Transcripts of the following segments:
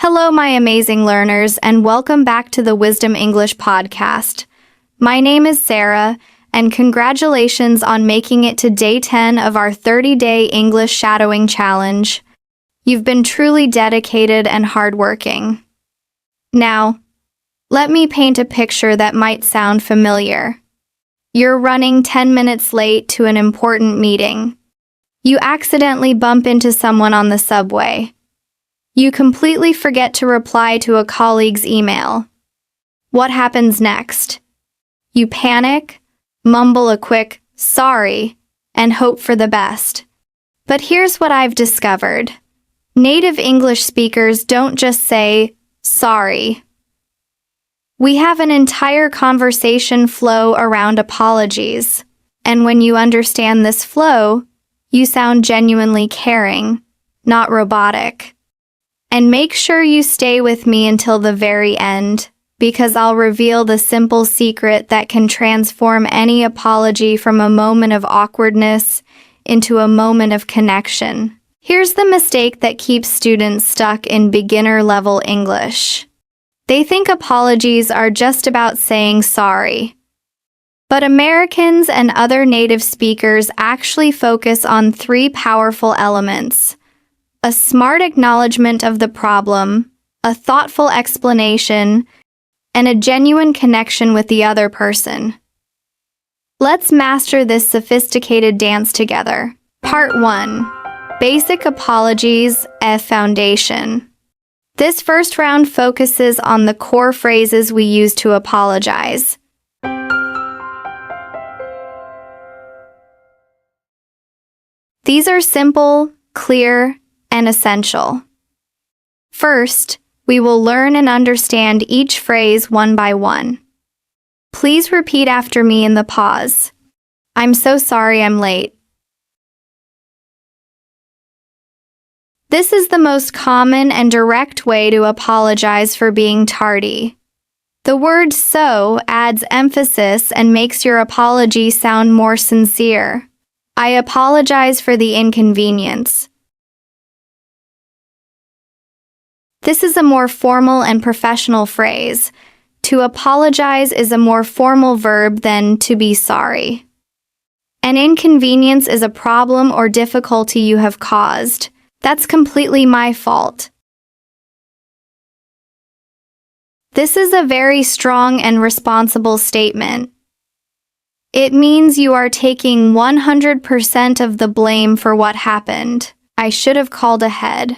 Hello, my amazing learners, and welcome back to the Wisdom English podcast. My name is Sarah, and congratulations on making it to day 10 of our 30-day English shadowing challenge. You've been truly dedicated and hardworking. Now, let me paint a picture that might sound familiar. You're running 10 minutes late to an important meeting. You accidentally bump into someone on the subway. You completely forget to reply to a colleague's email. What happens next? You panic, mumble a quick "sorry," and hope for the best. But here's what I've discovered. Native English speakers don't just say, "sorry." We have an entire conversation flow around apologies. And when you understand this flow, you sound genuinely caring, not robotic. And make sure you stay with me until the very end, because I'll reveal the simple secret that can transform any apology from a moment of awkwardness into a moment of connection. Here's the mistake that keeps students stuck in beginner-level English. They think apologies are just about saying sorry. But Americans and other native speakers actually focus on three powerful elements: a smart acknowledgement of the problem, a thoughtful explanation, and a genuine connection with the other person. Let's master this sophisticated dance together. Part 1. Basic Apologies, a Foundation. This first round focuses on the core phrases we use to apologize. These are simple, clear, and essential. First, we will learn and understand each phrase one by one. Please repeat after me in the pause. I'm so sorry I'm late. This is the most common and direct way to apologize for being tardy. The word "so" adds emphasis and makes your apology sound more sincere. I apologize for the inconvenience. This is a more formal and professional phrase. To apologize is a more formal verb than to be sorry. An inconvenience is a problem or difficulty you have caused. That's completely my fault. This is a very strong and responsible statement. It means you are taking 100% of the blame for what happened. I should have called ahead.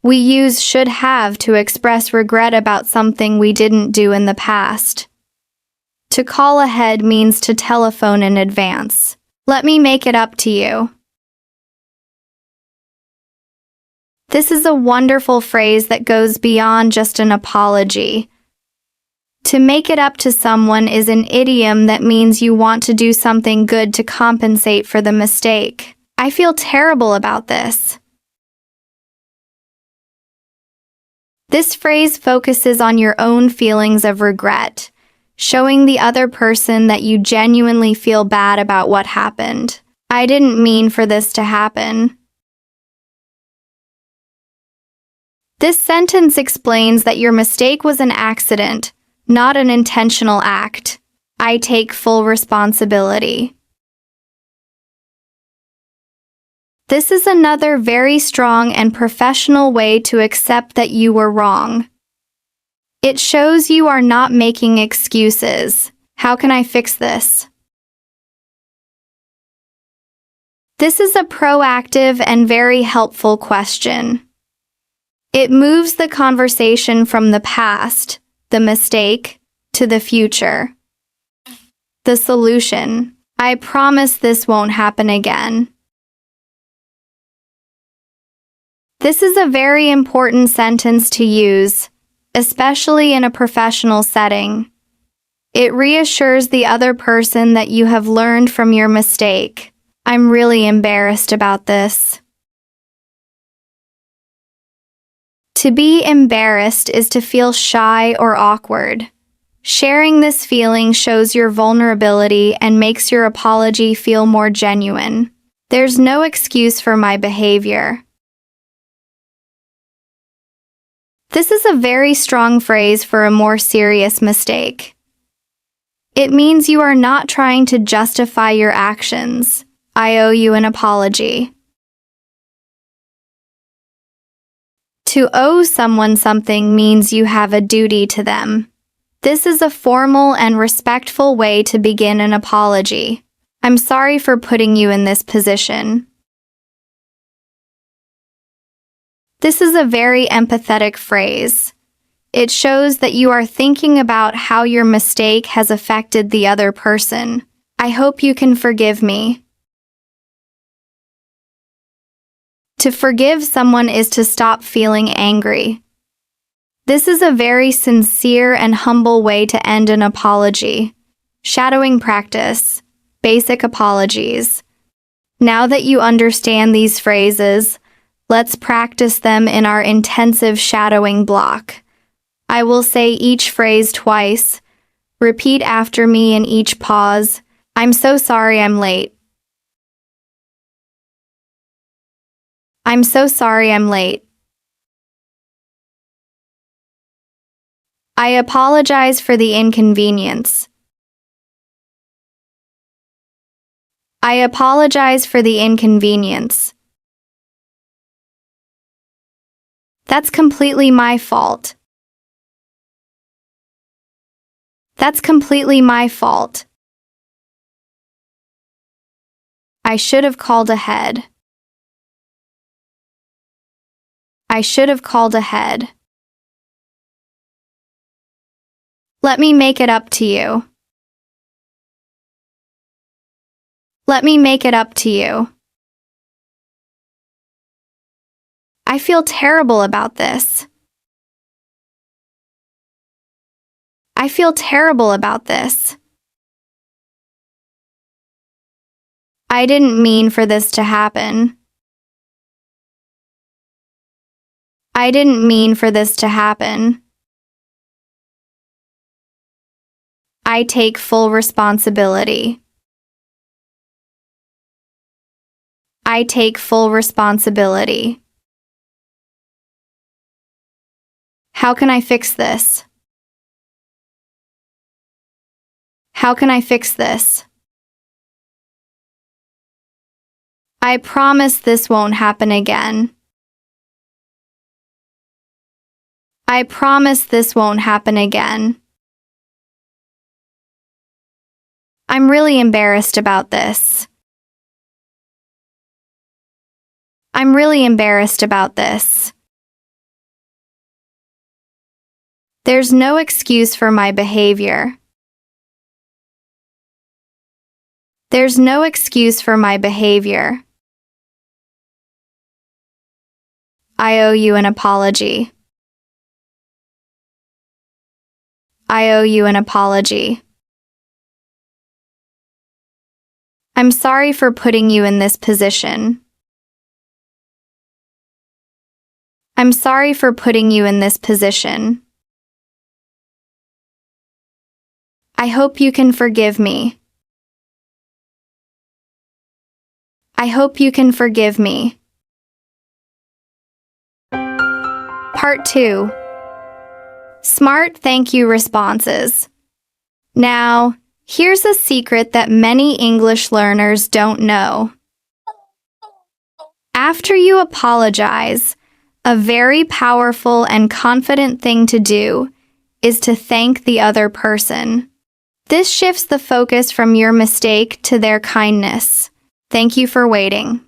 We use should have to express regret about something we didn't do in the past. To call ahead means to telephone in advance. Let me make it up to you. This is a wonderful phrase that goes beyond just an apology. To make it up to someone is an idiom that means you want to do something good to compensate for the mistake. I feel terrible about this. This phrase focuses on your own feelings of regret, showing the other person that you genuinely feel bad about what happened. I didn't mean for this to happen. This sentence explains that your mistake was an accident, not an intentional act. I take full responsibility. This is another very strong and professional way to accept that you were wrong. It shows you are not making excuses. How can I fix this? This is a proactive and very helpful question. It moves the conversation from the past, the mistake, to the future. The solution: I promise this won't happen again. This is a very important sentence to use, especially in a professional setting. It reassures the other person that you have learned from your mistake. I'm really embarrassed about this. To be embarrassed is to feel shy or awkward. Sharing this feeling shows your vulnerability and makes your apology feel more genuine. There's no excuse for my behavior. This is a very strong phrase for a more serious mistake. It means you are not trying to justify your actions. I owe you an apology. To owe someone something means you have a duty to them. This is a formal and respectful way to begin an apology. I'm sorry for putting you in this position. This is a very empathetic phrase. It shows that you are thinking about how your mistake has affected the other person. I hope you can forgive me. To forgive someone is to stop feeling angry. This is a very sincere and humble way to end an apology. Shadowing practice. Basic apologies. Now that you understand these phrases, let's practice them in our intensive shadowing block. I will say each phrase twice. Repeat after me in each pause. I'm so sorry I'm late. I'm so sorry I'm late. I apologize for the inconvenience. I apologize for the inconvenience. That's completely my fault. That's completely my fault. I should have called ahead. I should have called ahead. Let me make it up to you. Let me make it up to you. I feel terrible about this. I feel terrible about this. I didn't mean for this to happen. I didn't mean for this to happen. I take full responsibility. I take full responsibility. How can I fix this? How can I fix this? I promise this won't happen again. I promise this won't happen again. I'm really embarrassed about this. I'm really embarrassed about this. There's no excuse for my behavior. There's no excuse for my behavior. I owe you an apology. I owe you an apology. I'm sorry for putting you in this position. I'm sorry for putting you in this position. I hope you can forgive me. I hope you can forgive me. Part 2. Smart thank you responses. Now, here's a secret that many English learners don't know. After you apologize, a very powerful and confident thing to do is to thank the other person. This shifts the focus from your mistake to their kindness. Thank you for waiting.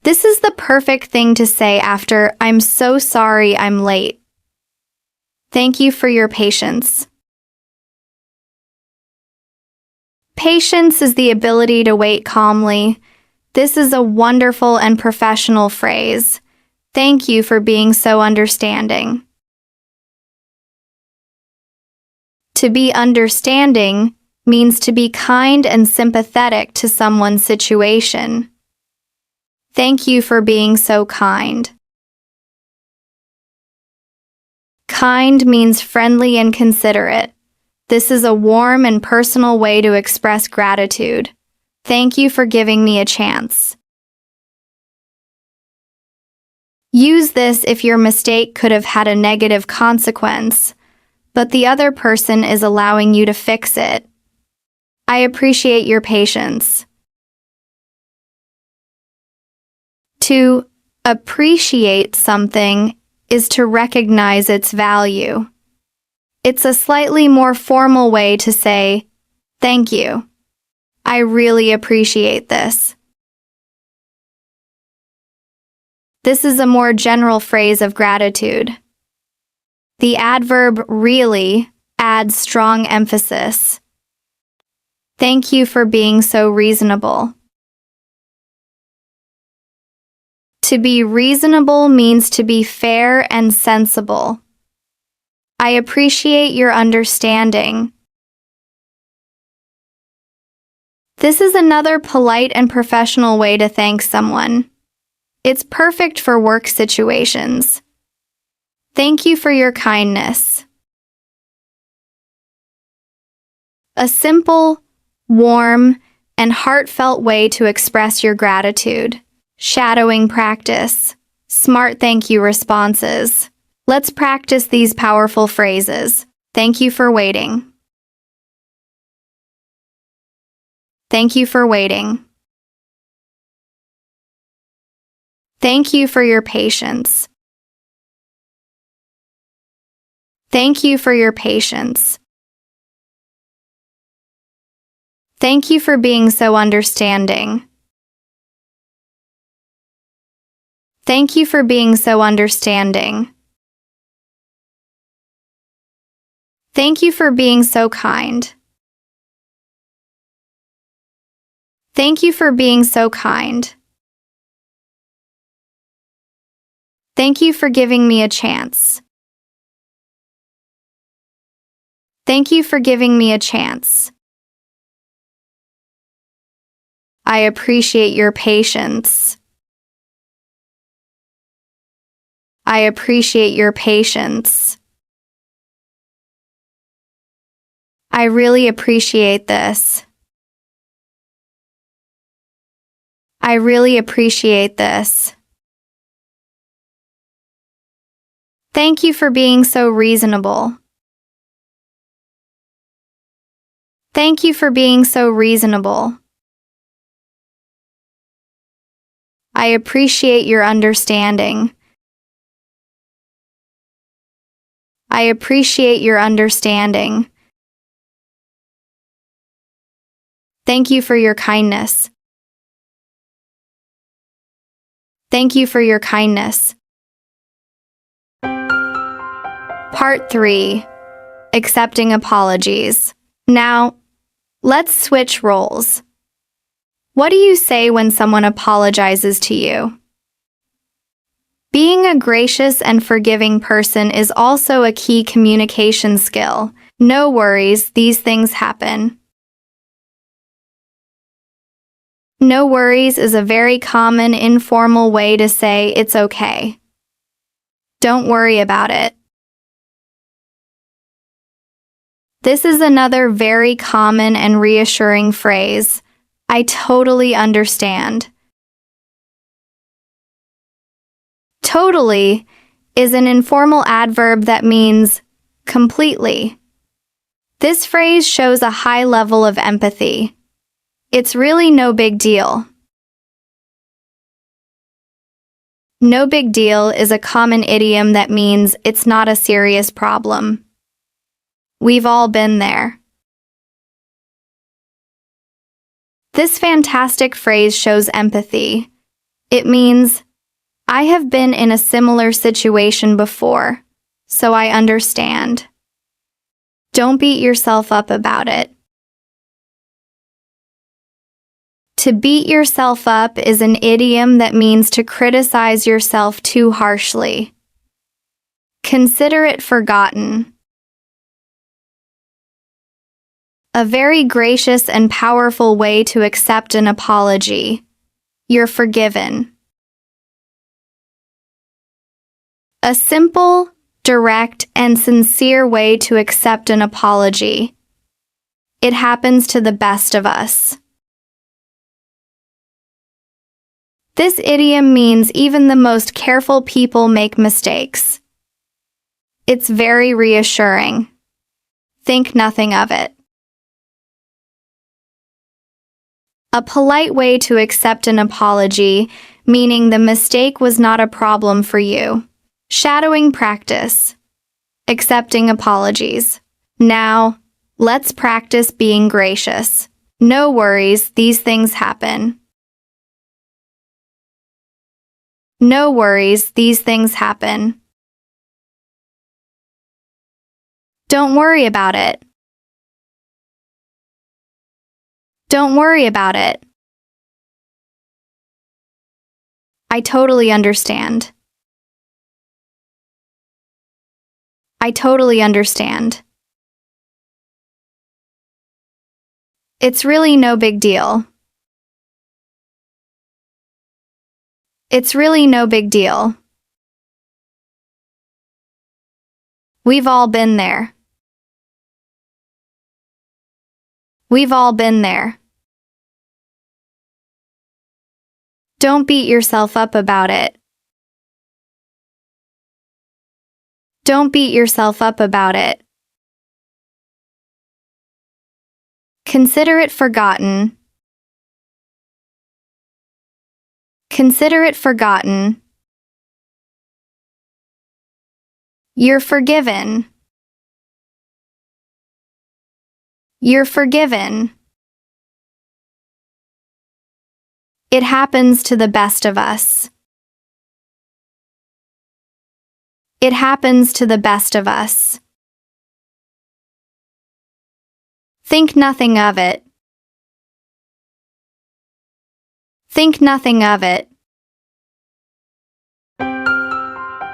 This is the perfect thing to say after I'm so sorry I'm late. Thank you for your patience. Patience is the ability to wait calmly. This is a wonderful and professional phrase. Thank you for being so understanding. To be understanding means to be kind and sympathetic to someone's situation. Thank you for being so kind. Kind means friendly and considerate. This is a warm and personal way to express gratitude. Thank you for giving me a chance. Use this if your mistake could have had a negative consequence, but the other person is allowing you to fix it. I appreciate your patience. To appreciate something is to recognize its value. It's a slightly more formal way to say, "Thank you. I really appreciate this." This is a more general phrase of gratitude. The adverb really adds strong emphasis. Thank you for being so reasonable. To be reasonable means to be fair and sensible. I appreciate your understanding. This is another polite and professional way to thank someone. It's perfect for work situations. Thank you for your kindness. A simple, warm, and heartfelt way to express your gratitude. Shadowing practice. Smart thank you responses. Let's practice these powerful phrases. Thank you for waiting. Thank you for waiting. Thank you for your patience. Thank you for your patience. Thank you for being so understanding. Thank you for being so understanding. Thank you for being so kind. Thank you for being so kind. Thank you for giving me a chance. Thank you for giving me a chance. I appreciate your patience. I appreciate your patience. I really appreciate this. I really appreciate this. Thank you for being so reasonable. Thank you for being so reasonable. I appreciate your understanding. I appreciate your understanding. Thank you for your kindness. Thank you for your kindness. Part 3. Accepting apologies. Now, let's switch roles. What do you say when someone apologizes to you? Being a gracious and forgiving person is also a key communication skill. No worries, these things happen. No worries is a very common informal way to say it's okay. Don't worry about it. This is another very common and reassuring phrase. I totally understand. Totally is an informal adverb that means completely. This phrase shows a high level of empathy. It's really no big deal. No big deal is a common idiom that means it's not a serious problem. We've all been there. This fantastic phrase shows empathy. It means, I have been in a similar situation before, so I understand. Don't beat yourself up about it. To beat yourself up is an idiom that means to criticize yourself too harshly. Consider it forgotten. A very gracious and powerful way to accept an apology. You're forgiven. A simple, direct, and sincere way to accept an apology. It happens to the best of us. This idiom means even the most careful people make mistakes. It's very reassuring. Think nothing of it. A polite way to accept an apology, meaning the mistake was not a problem for you. Shadowing practice. Accepting apologies. Now, let's practice being gracious. No worries, these things happen. No worries, these things happen. Don't worry about it. Don't worry about it. I totally understand. I totally understand. It's really no big deal. It's really no big deal. We've all been there. We've all been there. Don't beat yourself up about it. Don't beat yourself up about it. Consider it forgotten. Consider it forgotten. You're forgiven. You're forgiven. It happens to the best of us. It happens to the best of us. Think nothing of it. Think nothing of it.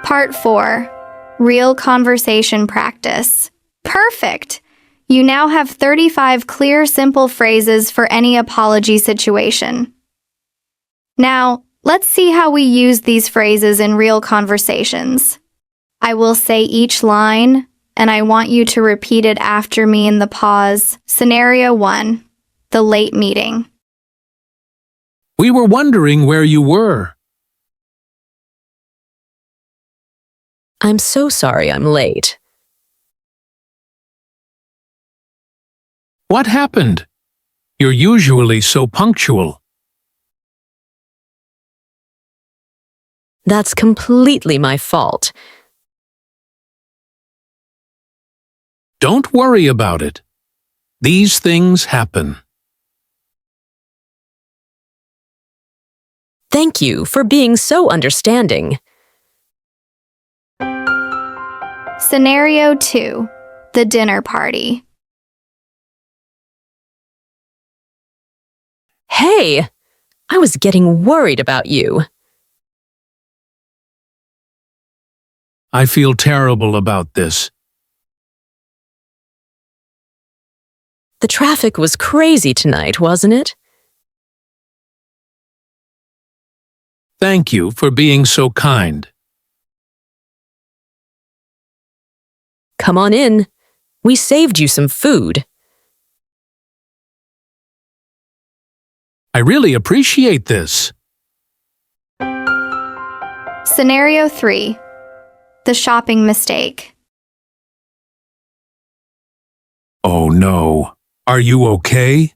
Part 4. Real conversation practice. Perfect! You now have 35 clear, simple phrases for any apology situation. Now, let's see how we use these phrases in real conversations. I will say each line, and I want you to repeat it after me in the pause. Scenario 1. The late meeting. We were wondering where you were. I'm so sorry I'm late. What happened? You're usually so punctual. That's completely my fault. Don't worry about it. These things happen. Thank you for being so understanding. Scenario 2. The dinner party. Hey, I was getting worried about you. I feel terrible about this. The traffic was crazy tonight, wasn't it? Thank you for being so kind. Come on in. We saved you some food. I really appreciate this. Scenario 3. The shopping mistake. Oh no. Are you okay?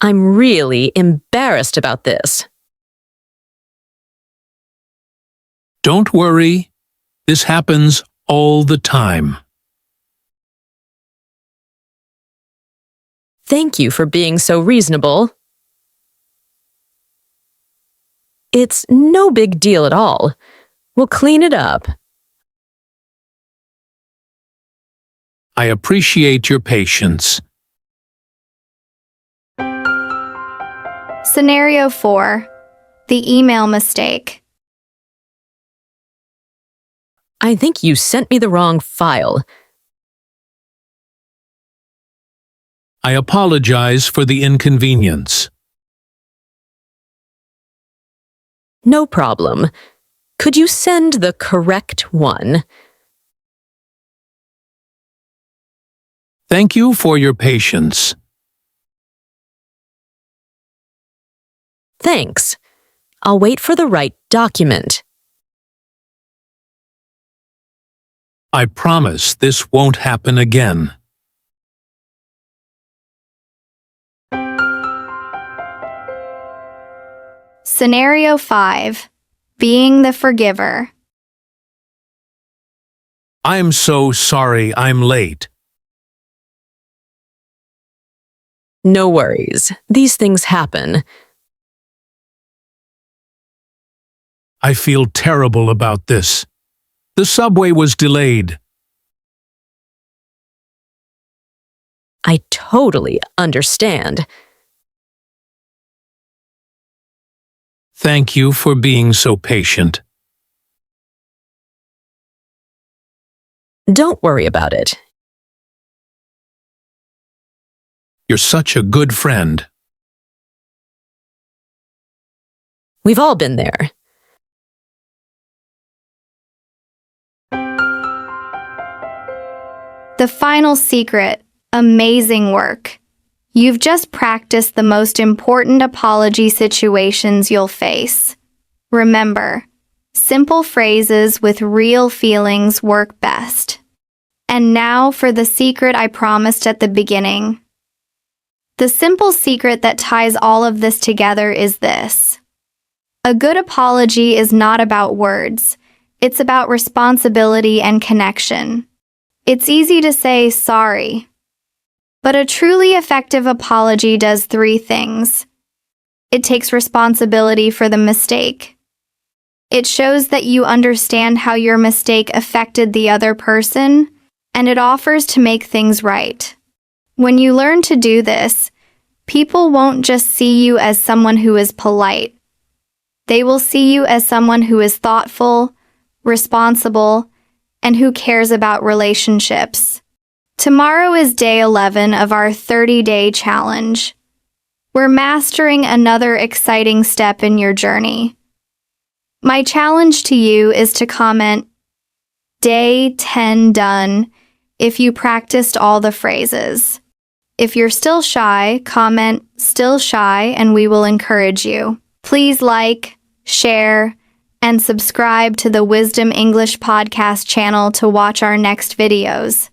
I'm really embarrassed about this. Don't worry. This happens all the time. Thank you for being so reasonable. It's no big deal at all. We'll clean it up. I appreciate your patience. Scenario 4. The email mistake. I think you sent me the wrong file. I apologize for the inconvenience. No problem. Could you send the correct one? Thank you for your patience. Thanks. I'll wait for the right document. I promise this won't happen again. Scenario 5. Being the forgiver. I'm so sorry I'm late. No worries. These things happen. I feel terrible about this. The subway was delayed. I totally understand. Thank you for being so patient. Don't worry about it. You're such a good friend. We've all been there. The final secret. Amazing work. You've just practiced the most important apology situations you'll face. Remember, simple phrases with real feelings work best. And now for the secret I promised at the beginning. The simple secret that ties all of this together is this. A good apology is not about words. It's about responsibility and connection. It's easy to say sorry, but a truly effective apology does 3 things. It takes responsibility for the mistake. It shows that you understand how your mistake affected the other person, and it offers to make things right. When you learn to do this, people won't just see you as someone who is polite. They will see you as someone who is thoughtful, responsible, and who cares about relationships. Tomorrow is day 11 of our 30-day challenge. We're mastering another exciting step in your journey. My challenge to you is to comment, Day 10 done, if you practiced all the phrases. If you're still shy, comment, still shy, and we will encourage you. Please like, share, and subscribe to the Wisdom English podcast channel to watch our next videos.